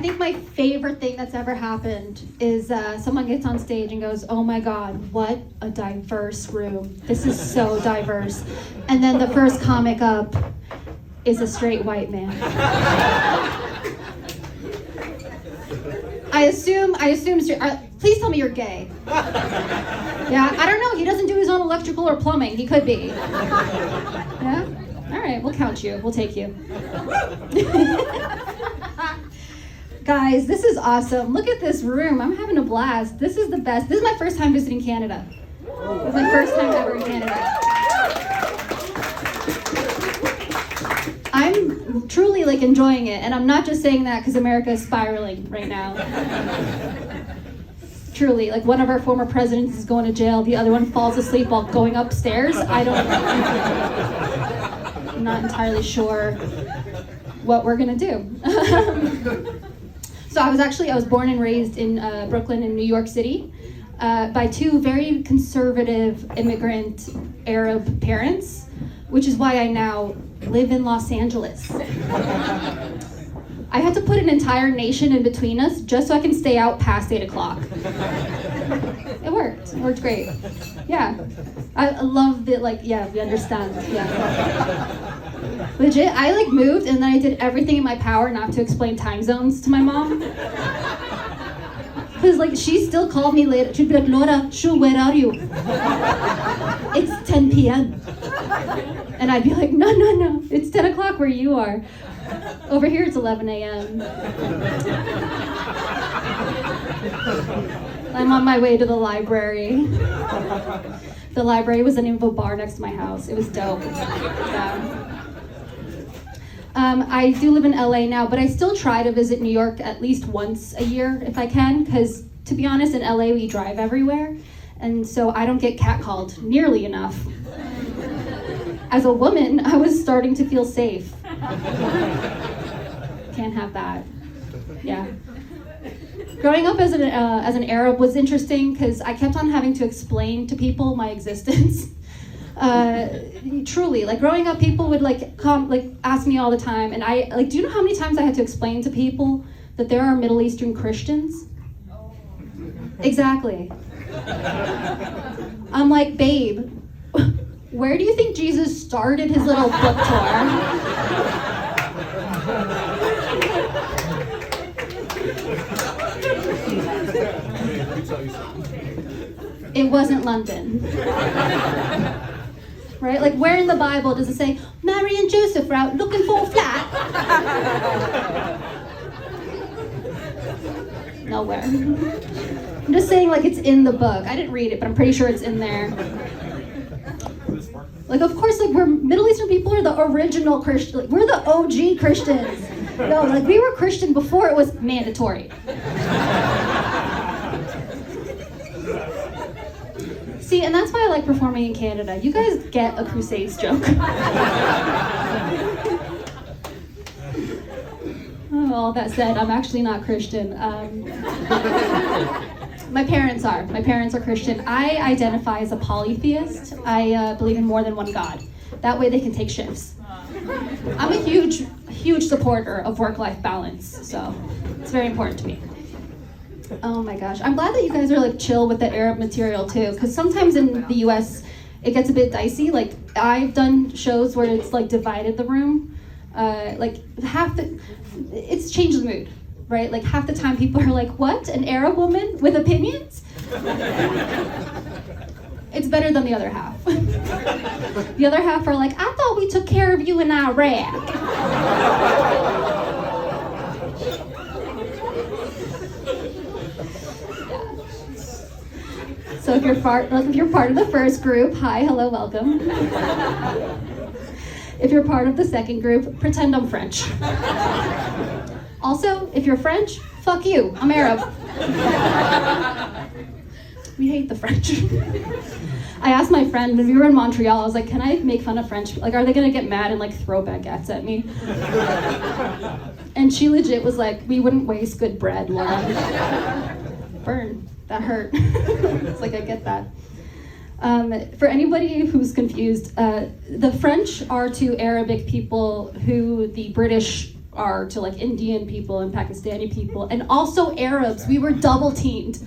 think my favorite thing that's ever happened is someone gets on stage and goes, "Oh my God, what a diverse room. This is so diverse." And then the first comic up is a straight white man. I assume, please tell me you're gay. Yeah, I don't know, he doesn't do his own electrical or plumbing, he could be. Yeah? All right, we'll count you, we'll take you. Guys, this is awesome. Look at this room, I'm having a blast. This is the best. This is my first time visiting Canada. This is my first time ever in Canada. I'm truly enjoying it, and I'm not just saying that because America is spiraling right now. Truly, one of our former presidents is going to jail, the other one falls asleep while going upstairs. I'm not entirely sure what we're gonna do. So I was born and raised in Brooklyn in New York City by two very conservative immigrant Arab parents, which is why I now live in Los Angeles. I had to put an entire nation in between us just so I can stay out past 8 o'clock. It worked great. Yeah, I love that, we understand, yeah. Legit, I moved and then I did everything in my power not to explain time zones to my mom. Because she still called me later, she'd be like, "Laura, Shu, where are you?" "It's 10 p.m. And I'd be like, no, it's 10 o'clock where you are. Over here it's 11 a.m. I'm on my way to the library. The library was the name of a bar next to my house. It was dope. Yeah. I do live in LA now, but I still try to visit New York at least once a year if I can, because to be honest, in LA we drive everywhere, and so I don't get catcalled nearly enough. As a woman, I was starting to feel safe. Can't have that. Yeah. Growing up as an Arab was interesting because I kept on having to explain to people my existence. Truly, growing up, people would come ask me all the time, and I do you know how many times I had to explain to people that there are Middle Eastern Christians? Exactly. I'm like, babe, where do you think Jesus started his little book tour? It wasn't London. Right? Where in the Bible does it say, Mary and Joseph were out looking for a flat? Nowhere. I'm just saying it's in the book. I didn't read it, but I'm pretty sure it's in there. Of course, we're Middle Eastern people are the original Christian. We're the OG Christians. No, we were Christian before it was mandatory. See, and that's why I like performing in Canada. You guys get a Crusades joke. All that said, I'm actually not Christian. My parents are. My parents are Christian. I identify as a polytheist. I believe in more than one God. That way they can take shifts. I'm a huge supporter of work-life balance, so it's very important to me. Oh my gosh. I'm glad that you guys are chill with the Arab material too, because sometimes in the US it gets a bit dicey. I've done shows where it's divided the room. It's changed the mood, right? Half the time people are like, "What? An Arab woman with opinions?" It's better than the other half. The other half are like, "I thought we took care of you in Iraq." So if you're part of the first group, hi, hello, welcome. If you're part of the second group, pretend I'm French. Also, if you're French, fuck you, I'm Arab. We hate the French. I asked my friend when we were in Montreal, I was like, "Can I make fun of French? Are they gonna get mad and throw baguettes at me?" And she legit was like, "We wouldn't waste good bread, Laura." Burn. That hurt. It's I get that. For anybody who's confused, the French are to Arabic people who the British are to like Indian people and Pakistani people, and also Arabs. We were double teamed.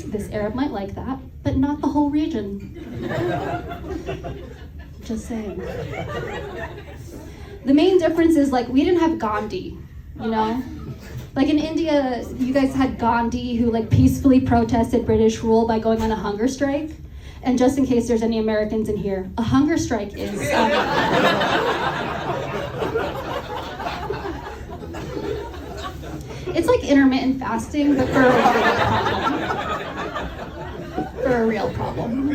This Arab might like that, but not the whole region. Just saying. The main difference is like we didn't have Gandhi, you know? Like in India, you guys had Gandhi who like peacefully protested British rule by going on a hunger strike. And just in case there's any Americans in here, a hunger strike is... it's like intermittent fasting, but for a real problem.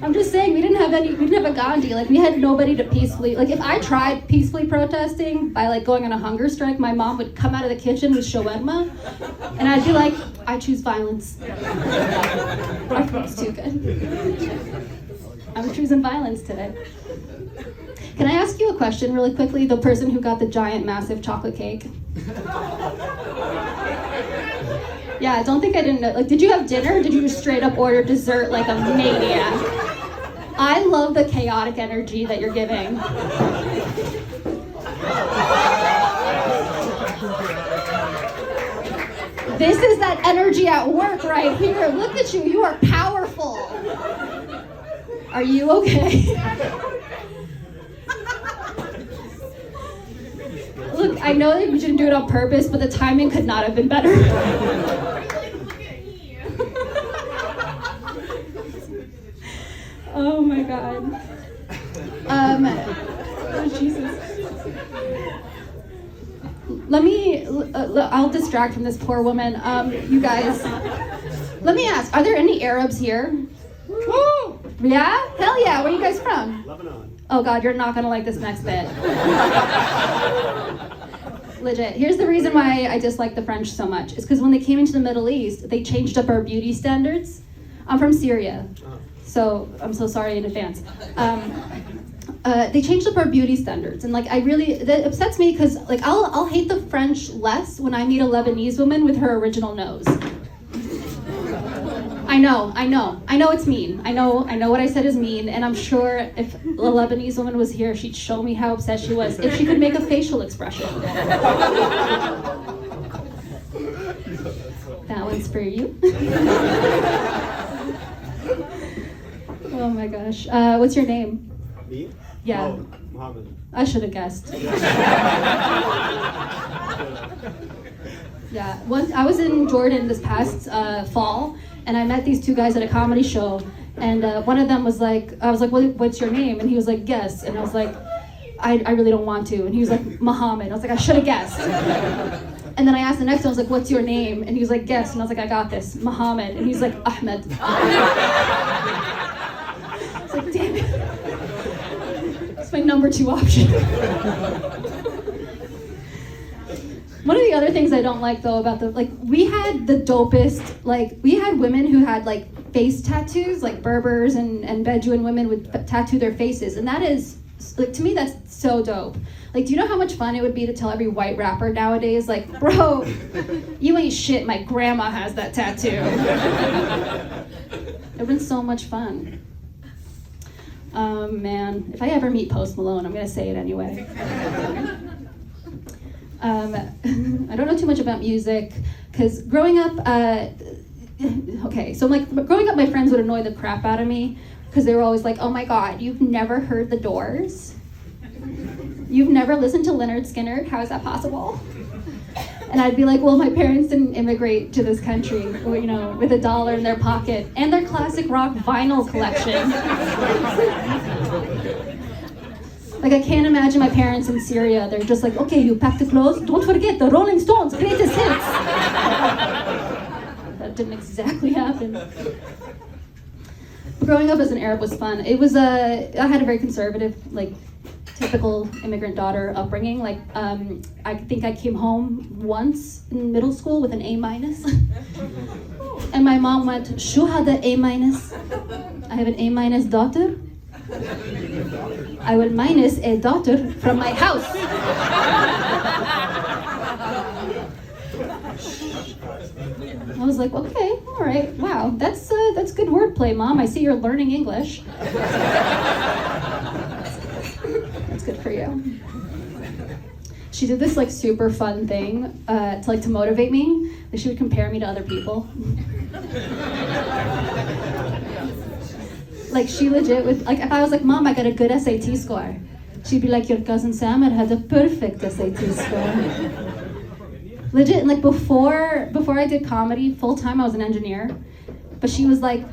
I'm just saying, we didn't have a Gandhi. Like, we had nobody to peacefully, like, if I tried peacefully protesting by, like, going on a hunger strike, my mom would come out of the kitchen with shawarma, and I'd be like, I choose violence. Our food's too good. I'm choosing violence today. Can I ask you a question really quickly? The person who got the giant, massive chocolate cake. Yeah, don't think I didn't know. Like, did you have dinner, or did you just straight up order dessert like a maniac? I love the chaotic energy that you're giving. This is that energy at work right here. Look at you, you are powerful. Are you okay? Look, I know that you didn't do it on purpose, but the timing could not have been better. Oh my God. Oh Jesus. I'll distract from this poor woman. You guys, let me ask, are there any Arabs here? Woo! Yeah? Hell yeah, where are you guys from? Lebanon. Oh God, you're not gonna like this next bit. Legit. Here's the reason why I dislike the French so much. It's because when they came into the Middle East, they changed up our beauty standards. I'm from Syria, so I'm so sorry in advance. They changed up our beauty standards, and like that upsets me because like I'll hate the French less when I meet a Lebanese woman with her original nose. I know it's mean. I know what I said is mean, and I'm sure if a Lebanese woman was here, she'd show me how upset she was if she could make a facial expression. That one's for you. Oh my gosh. What's your name? Me? Yeah. Oh, Mohammed. I should have guessed. Yeah. Once I was in Jordan this past fall, and I met these two guys at a comedy show, and one of them was like, I was like, what's your name? And he was like, guess. And I was like, I really don't want to. And he was like, Muhammad. I was like, I should have guessed. And then I asked the next one, I was like, what's your name? And he was like, guess. And I was like, I got this, Muhammad. And he was like, Ahmed. I was like, damn it. It's my number 2 option. One of the other things I don't like though about we had the dopest, we had women who had face tattoos, like Berbers and Bedouin women would tattoo their faces, and that is, to me that's so dope. Do you know how much fun it would be to tell every white rapper nowadays, bro, you ain't shit, my grandma has that tattoo. It would have been so much fun. Man, if I ever meet Post Malone, I'm gonna say it anyway. I don't know too much about music, because growing up, growing up my friends would annoy the crap out of me, because they were always like, oh my God, you've never heard The Doors? You've never listened to Leonard Skinner? How is that possible? And I'd be like, well, my parents didn't immigrate to this country, with $1 in their pocket, and their classic rock vinyl collection. I can't imagine my parents in Syria. They're just like, okay, you pack the clothes. Don't forget the Rolling Stones' greatest hits. That didn't exactly happen. Growing up as an Arab was fun. It was I had a very conservative, typical immigrant daughter upbringing. I think I came home once in middle school with an A-. And my mom went, "Shu hada A-? I have an A- daughter. I will minus a daughter from my house." I was like, okay, all right, wow, that's good wordplay, Mom. I see you're learning English. That's good. for you. She did this like super fun thing to motivate me. Like, she would compare me to other people. Like, she legit would, like, if I was like, Mom, I got a good SAT score, she'd be like, your cousin Sam had a perfect SAT score. Legit. And like before I did comedy full time, I was an engineer. But she was like,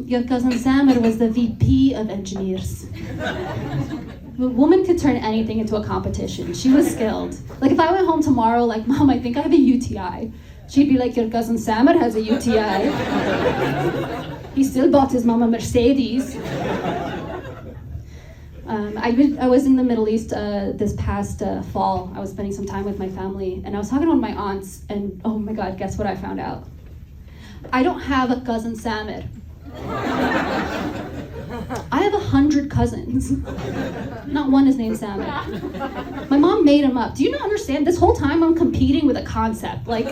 your cousin Samar was the VP of engineers. A woman could turn anything into a competition. She was skilled. Like, if I went home tomorrow, like, Mom, I think I have a UTI, she'd be like, your cousin Samar has a UTI. He still bought his mom a Mercedes. I was in the Middle East this past fall. I was spending some time with my family, and I was talking to one of my aunts, and oh my God, guess what I found out? I don't have a cousin Samir. I have 100 cousins. Not one is named Samir. My mom made him up. Do you not understand? This whole time I'm competing with a concept. Like,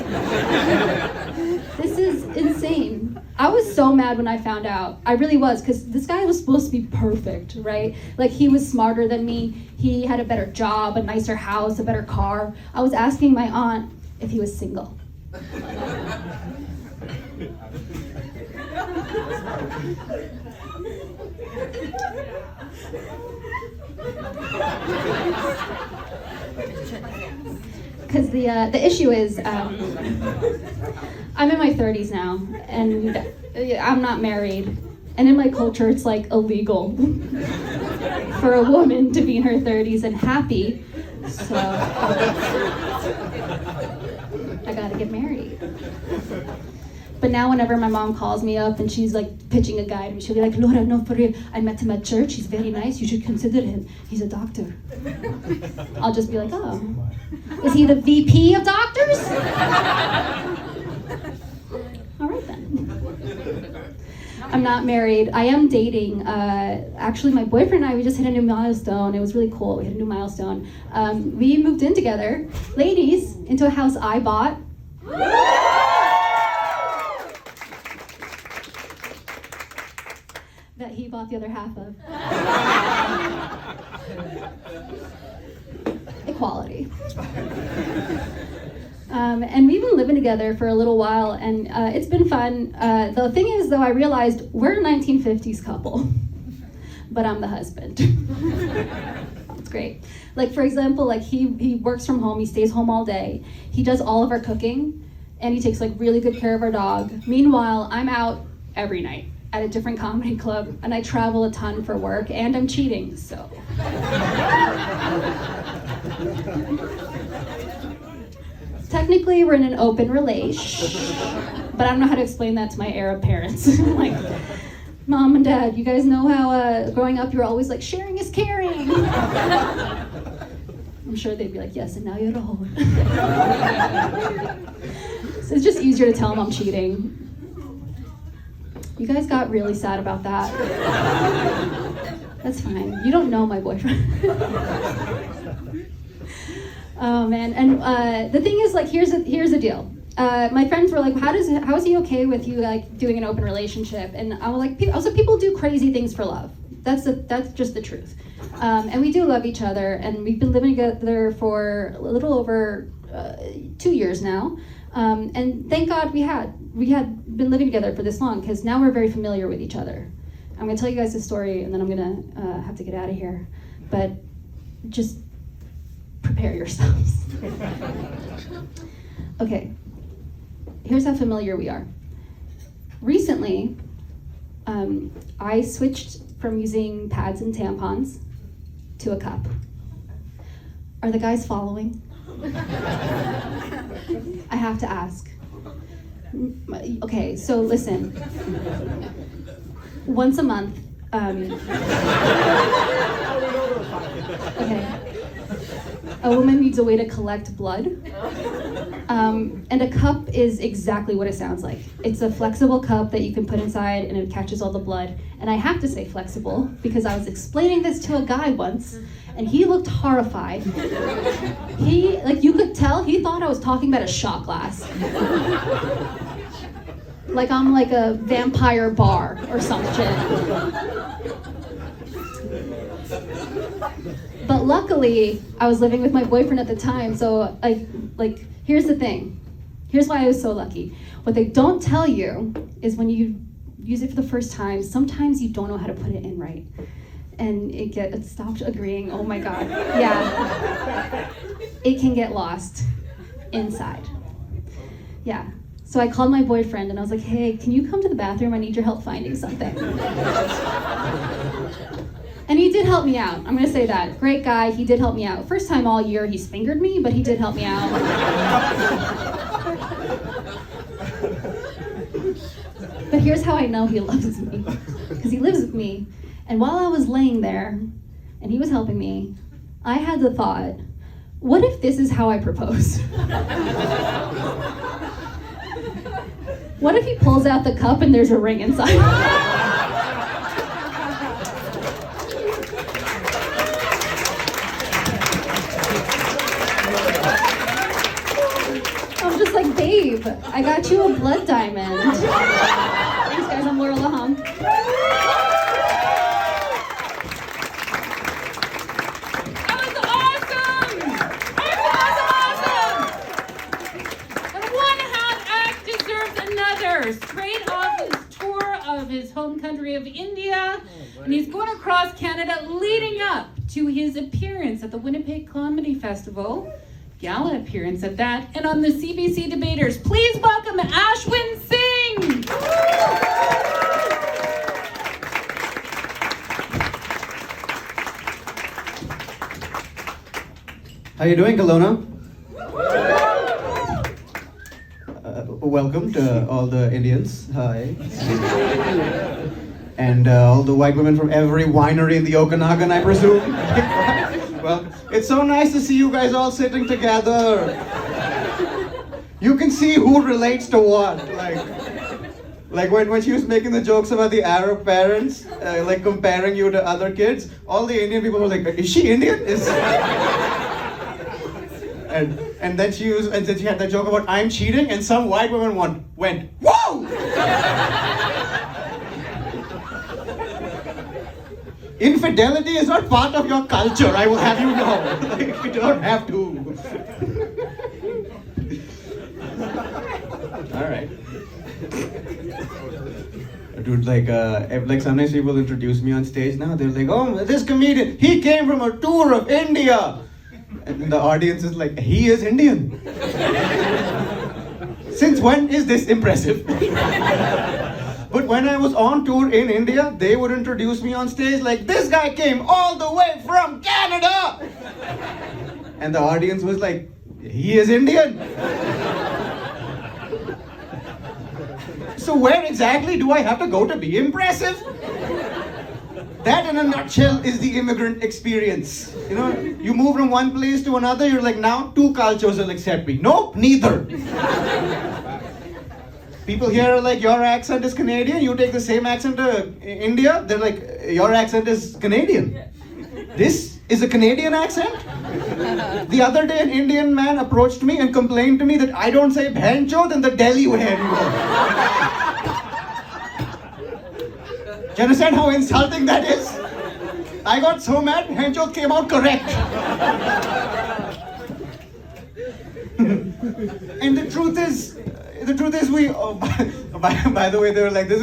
this is insane. I was so mad when I found out. I really was, because this guy was supposed to be perfect, right? Like, he was smarter than me. He had a better job, a nicer house, a better car. I was asking my aunt if he was single. Because the issue is, I'm in my 30s now, and I'm not married. And in my culture, it's like illegal for a woman to be in her 30s and happy. So I gotta get married. But now whenever my mom calls me up and she's like pitching a guy to me, she'll be like, Laura, no, for real, I met him at church, he's very nice, you should consider him, he's a doctor. I'll just be like, oh, is he the VP of doctors? All right then. I'm not married. I am dating. Actually, my boyfriend and I, we just hit a new milestone. It was really cool. We hit a new milestone. We moved in together, ladies, into a house I bought. That he bought the other half of. Equality. And we've been living together for a little while, and it's been fun. The thing is, though, I realized we're a 1950s couple, but I'm the husband. It's great. Like, for example, like he works from home, he stays home all day, he does all of our cooking, and he takes like really good care of our dog. Meanwhile, I'm out every night at a different comedy club, and I travel a ton for work, and I'm cheating, so. Technically, we're in an open relation, but I don't know how to explain that to my Arab parents. Like, Mom and Dad, you guys know how growing up you were always like, sharing is caring. I'm sure they'd be like, yes, and now you're old. So it's just easier to tell them I'm cheating. You guys got really sad about that. That's fine. You don't know my boyfriend. Oh man, and the thing is, like, here's the deal. My friends were like, how is he okay with you like doing an open relationship? And I was like, people do crazy things for love. That's just the truth. And we do love each other, and we've been living together for a little over 2 years now. And thank God we had been living together for this long, because now we're very familiar with each other. I'm gonna tell you guys the story, and then I'm gonna have to get out of here. But just prepare yourselves. Okay, here's how familiar we are. Recently, I switched from using pads and tampons to a cup. Are the guys following? I have to ask. Okay, so listen. Once a month, okay, a woman needs a way to collect blood. And a cup is exactly what it sounds like. It's a flexible cup that you can put inside and it catches all the blood. And I have to say flexible because I was explaining this to a guy once and he looked horrified. You could tell, he thought I was talking about a shot glass. Like I'm like a vampire bar or some shit. But luckily, I was living with my boyfriend at the time, so like here's the thing. Here's why I was so lucky. What they don't tell you is when you use it for the first time, sometimes you don't know how to put it in right. And it stopped agreeing, oh my God. Yeah. It can get lost inside. Yeah. So I called my boyfriend and I was like, hey, can you come to the bathroom? I need your help finding something. And he did help me out. I'm gonna say that. Great guy, he did help me out. First time all year he's fingered me, but he did help me out. But here's how I know he loves me. Because he lives with me. And while I was laying there and he was helping me, I had the thought, what if this is how I propose? What if he pulls out the cup and there's a ring inside? I'm just like, babe, I got you a blood diamond. Thanks guys, I'm Laham. Straight off his tour of his home country of India, and he's going across Canada leading up to his appearance at the Winnipeg Comedy Festival, gala appearance at that, and on the CBC Debaters. Please welcome Ashwin Singh! How you doing, Kelowna? Welcome to all the Indians. Hi. And all the white women from every winery in the Okanagan, I presume. Well, it's so nice to see you guys all sitting together. You can see who relates to what. Like when she was making the jokes about the Arab parents, like comparing you to other kids, all the Indian people were like, is she Indian? And then she had that joke about I'm cheating, and some white woman went, whoa! Infidelity is not part of your culture, I will have you know. Like, you don't have to. All right. Dude, like sometimes people introduce me on stage now, they're like, oh, this comedian, he came from a tour of India. And the audience is like, he is Indian. Since when is this impressive? But when I was on tour in India, they would introduce me on stage like, this guy came all the way from Canada! And the audience was like, he is Indian. So where exactly do I have to go to be impressive? That in a nutshell is the immigrant experience. You know, you move from one place to another, you're like, now two cultures will accept me. Nope, neither. People here are like, your accent is Canadian, you take the same accent to India, they're like, your accent is Canadian. This is a Canadian accent? The other day an Indian man approached me and complained to me that I don't say bhenchod in the Delhi way anymore. Do you understand how insulting that is? I got so mad, Hencho came out correct. And the truth is we, by the way, they were like, this is